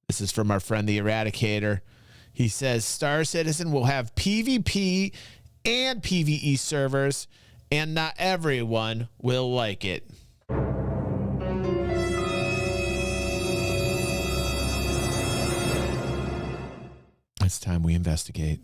This is from our friend the Eradicator. He says Star Citizen will have PvP and PvE servers, and not everyone will like it. It's time we investigate.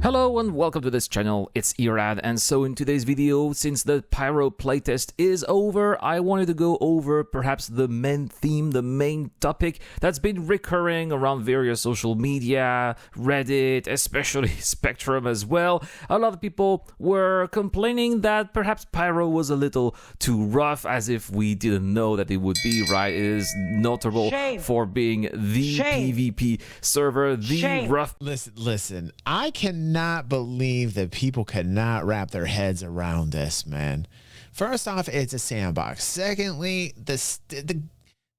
Hello and welcome to this channel, it's ERAD, and so in today's video, since the Pyro playtest is over, I wanted to go over perhaps the main theme, the main topic that's been recurring around various social media, Reddit, especially Spectrum as well. A lot of people were complaining that perhaps Pyro was a little too rough, as if we didn't know that it would be, right? It is notable for being the PvP server, the rough... Listen, I cannot believe that people cannot wrap their heads around this, man. First off, it's a sandbox. Secondly, the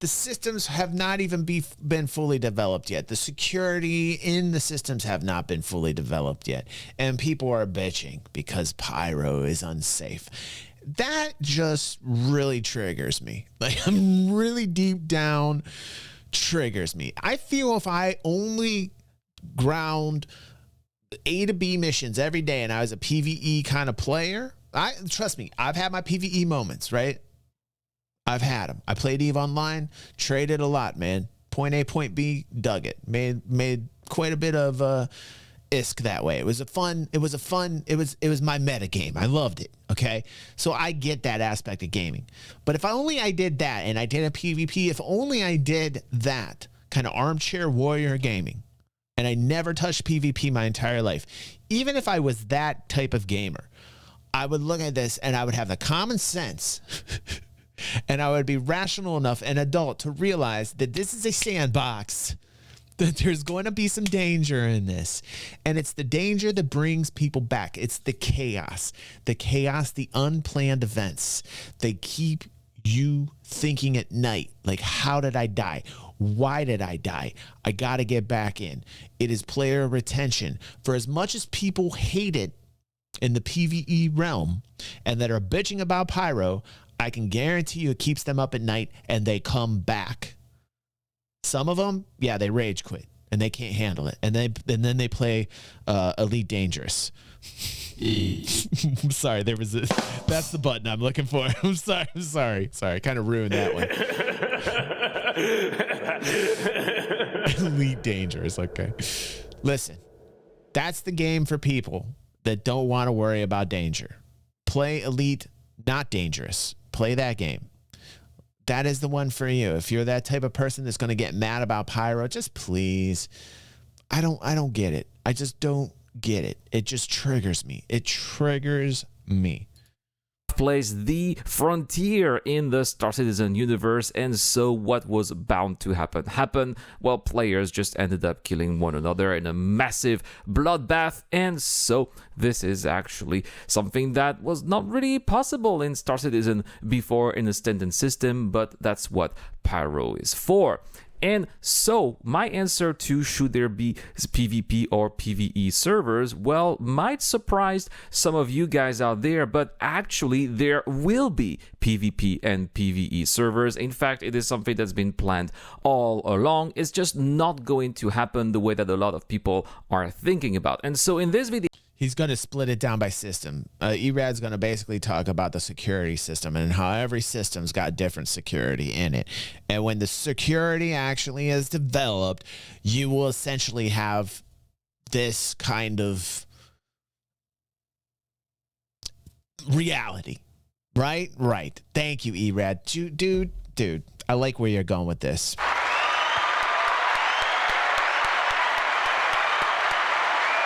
systems have not even been fully developed yet. The security in the systems have not been fully developed yet. And people are bitching because Pyro is unsafe. That just really triggers me. Like, I'm really deep down triggers me. I feel if I only ground A to B missions every day and I was a PvE kind of player, trust me, I've had my PvE moments, right? I've had them. I played EVE Online, traded a lot, man. Point A, point B, dug it. Made quite a bit of ISK that way. It was my meta game. I loved it. Okay. So I get that aspect of gaming. But if I did that and I did a PvP, if only I did that kind of armchair warrior gaming, and I never touched PvP my entire life, even if I was that type of gamer, I would look at this and I would have the common sense and I would be rational enough and adult to realize that this is a sandbox, that there's going to be some danger in this. And it's the danger that brings people back. It's the chaos, the unplanned events. They keep you thinking at night, like, how did I die? Why did I die? I got to get back in. It is player retention. For as much as people hate it in the PvE realm and that are bitching about Pyro, I can guarantee you it keeps them up at night and they come back. Some of them, yeah, they rage quit and they can't handle it. And then they play Elite Dangerous. I'm sorry, that's the button I'm looking for. I'm sorry. I kind of ruined that one. Elite Dangerous, okay. Listen, that's the game for people that don't want to worry about danger. Play Elite, not Dangerous. Play that game. That is the one for you. If you're that type of person that's going to get mad about Pyro, just please. I don't get it. I just don't get it. It just triggers me. It triggers me. Plays the frontier in the Star Citizen universe, and so what was bound to happen? Well, players just ended up killing one another in a massive bloodbath, and so this is actually something that was not really possible in Star Citizen before in the standard system, but that's what Pyro is for. And so my answer to should there be PvP or PvE servers, well, might surprise some of you guys out there, but actually there will be PvP and PvE servers. In fact, it is something that's been planned all along. It's just not going to happen the way that a lot of people are thinking about. And so in this video, he's going to split it down by system. ERAD's going to basically talk about the security system and how every system's got different security in it. And when the security actually is developed, you will essentially have this kind of reality. Right? Right. Thank you, ERAD. Dude, I like where you're going with this.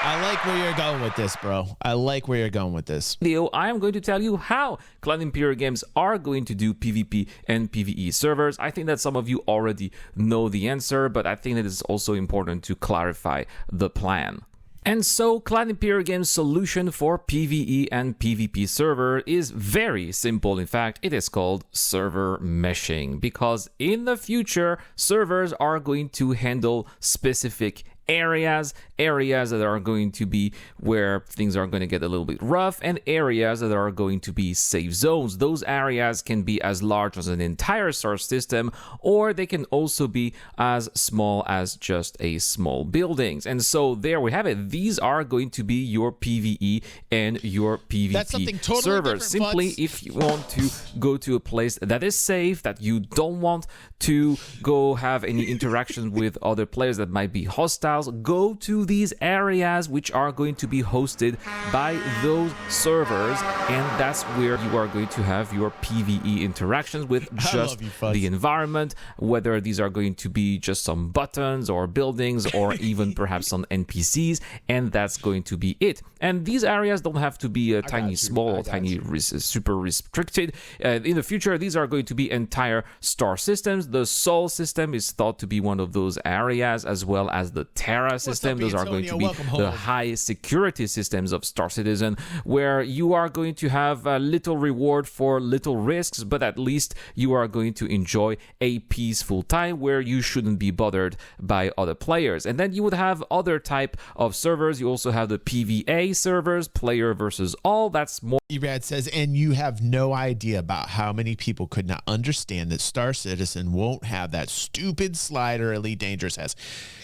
I like where you're going with this, bro. I like where you're going with this. Video, I am going to tell you how Clan Imperial Games are going to do PvP and PvE servers. I think that some of you already know the answer, but I think that it's also important to clarify the plan. And so Clan Imperial Games' solution for PvE and PvP server is very simple. In fact, it is called server meshing, because in the future, servers are going to handle specific areas that are going to be where things are going to get a little bit rough, and areas that are going to be safe zones. Those areas can be as large as an entire star system, or they can also be as small as just a small buildings. And so there we have it. These are going to be your PvE and your PvP totally servers. Simply, if you want to go to a place that is safe, that you don't want to go have any interactions with other players that might be hostiles, go to these areas which are going to be hosted by those servers, and that's where you are going to have your PvE interactions with just the environment, whether these are going to be just some buttons or buildings or even perhaps some NPCs, and that's going to be it. And these areas don't have to be tiny small or tiny super restricted. In the future, these are going to be entire star systems. The Sol system is thought to be one of those areas, as well as the Terra system. Those are going to be the high security systems of Star Citizen, where you are going to have little reward for little risks, but at least you are going to enjoy a peaceful time where you shouldn't be bothered by other players. And then you would have other type of servers. You also have the PvA servers, player versus all. That's more. ERAD says, and you have no idea about how many people could not understand that Star Citizen won't have that stupid slider Elite Dangerous has.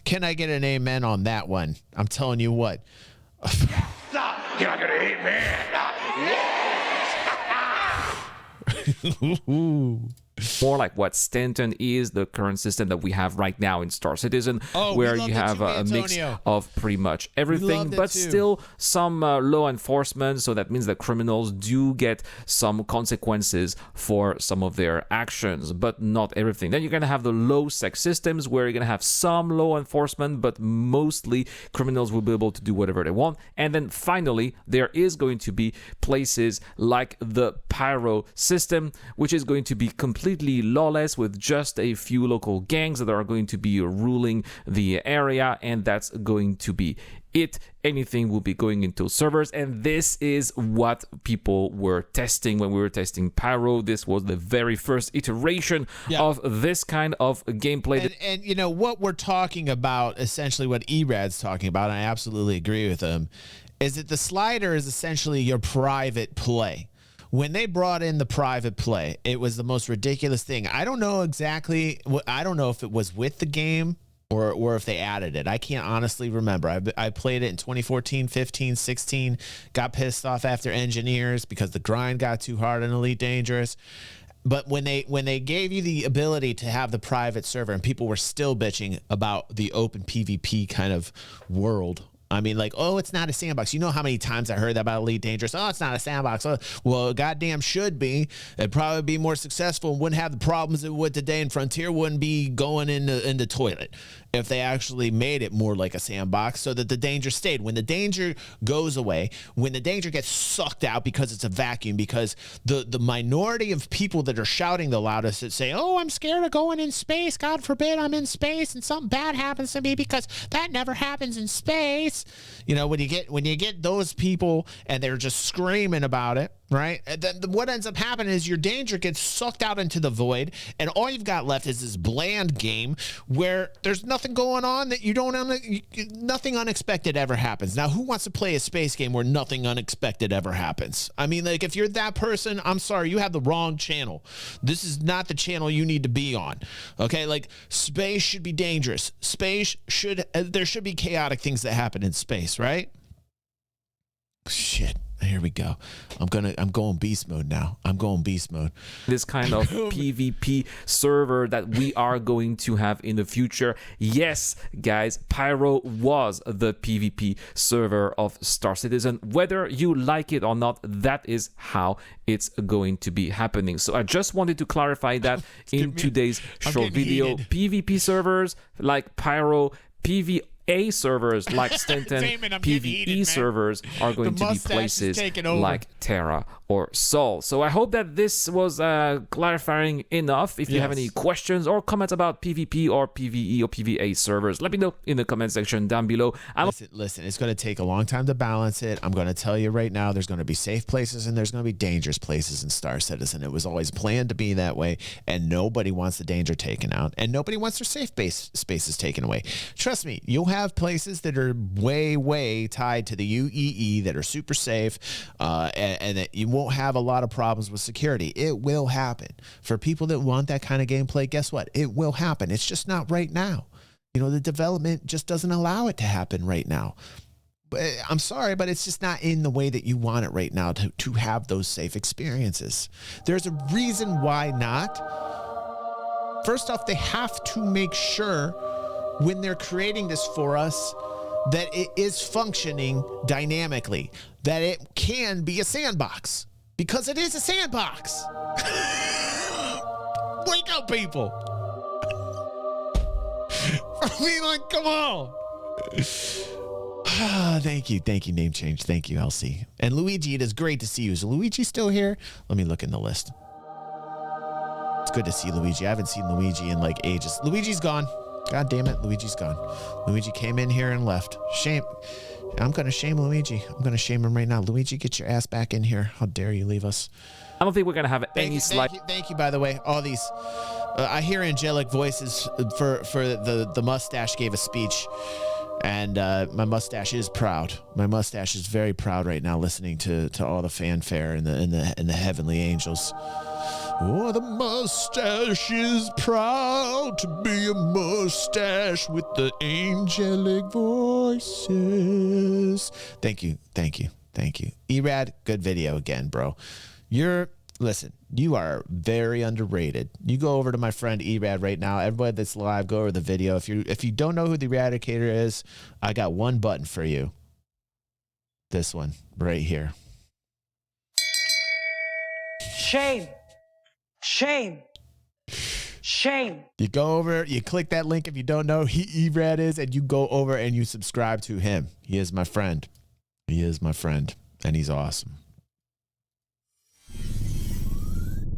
Can I get an amen on that one? I'm telling you what. Can I get an amen? More like what Stanton is, the current system that we have right now in Star Citizen, where you have a mix of pretty much everything, but still some law enforcement. So that means that criminals do get some consequences for some of their actions, but not everything. Then you're going to have the low sec systems, where you're going to have some law enforcement, but mostly criminals will be able to do whatever they want. And then finally, there is going to be places like the Pyro system, which is going to be completely lawless, with just a few local gangs that are going to be ruling the area, and that's going to be it. Anything will be going into servers, and this is what people were testing when we were testing Pyro. This was the very first iteration of this kind of gameplay. And you know what we're talking about, essentially what ERAD's talking about, and I absolutely agree with him, is that the slider is essentially your private play. When they brought in the private play, it was the most ridiculous thing. I don't know exactly. I don't know if it was with the game or if they added it. I can't honestly remember. I played it in 2014, 15, 16, got pissed off after Engineers because the grind got too hard in Elite Dangerous. But when they gave you the ability to have the private server, and people were still bitching about the open PvP kind of world. I mean, like, oh, it's not a sandbox. You know how many times I heard that about Elite Dangerous? Oh, it's not a sandbox. Oh, well, it goddamn should be. It'd probably be more successful and wouldn't have the problems it would today, and Frontier wouldn't be going in the toilet if they actually made it more like a sandbox, so that the danger stayed. When the danger goes away, when the danger gets sucked out because it's a vacuum, because the minority of people that are shouting the loudest that say, oh, I'm scared of going in space. God forbid I'm in space and something bad happens to me, because that never happens in space. You know, when you get those people and they're just screaming about it, right? And then what ends up happening is your danger gets sucked out into the void, and all you've got left is this bland game where there's nothing going on, that nothing unexpected ever happens. Now, who wants to play a space game where nothing unexpected ever happens? I mean, like, if you're that person, I'm sorry, you have the wrong channel. This is not the channel you need to be on. Okay, like, space should be dangerous. There should be chaotic things that happen in space, right? Shit. Here we go. I'm going beast mode now. I'm going beast mode. This kind of PvP server that we are going to have in the future. Yes, guys, Pyro was the PvP server of Star Citizen. Whether you like it or not, that is how it's going to be happening. So I just wanted to clarify that in today's short video. PvP servers like Pyro, PvA servers like Stanton, PvE servers are going to be places like Terra or Sol. So I hope that this was clarifying enough. If you have any questions or comments about PvP or PvE or PvA servers, let me know in the comment section down below. Listen, it's going to take a long time to balance it. I'm going to tell you right now, there's going to be safe places and there's going to be dangerous places in Star Citizen. It was always planned to be that way, and nobody wants the danger taken out, and nobody wants their safe spaces taken away. Trust me, you'll have have places that are way tied to the UEE that are super safe, and that you won't have a lot of problems with security. It will happen. For people that want that kind of gameplay, guess what? It will happen. It's just not right now. You know, the development just doesn't allow it to happen right now. I'm sorry, but it's just not in the way that you want it right now to have those safe experiences. There's a reason why not. First off, they have to make sure when they're creating this for us that it is functioning dynamically, that it can be a sandbox, because it is a sandbox. Wake up, people. I mean, like, come on. Thank you, name change. Thank you, Elsie. And Luigi, it is great to see you. Is Luigi still here? Let me look in the list. It's good to see Luigi. I haven't seen Luigi in like ages. Luigi's gone. God damn it, Luigi's gone. Luigi came in here and left. Shame. I'm going to shame Luigi. I'm going to shame him right now. Luigi, get your ass back in here. How dare you leave us? I don't think we're going to have any slight... Thank you, by the way. All these... I hear angelic voices for the mustache gave a speech. And my mustache is proud. My mustache is very proud right now, listening to all the fanfare and the heavenly angels. Oh, the mustache is proud to be a mustache with the angelic voices. Thank you. ERAD, good video again, bro. Listen, you are very underrated. You go over to my friend ERAD right now. Everybody that's live, go over the video. If you don't know who the Eradicator is, I got one button for you. This one right here. Shame. You go over, you click that link if you don't know who ERAD is, and you go over and you subscribe to him. He is my friend. And he's awesome.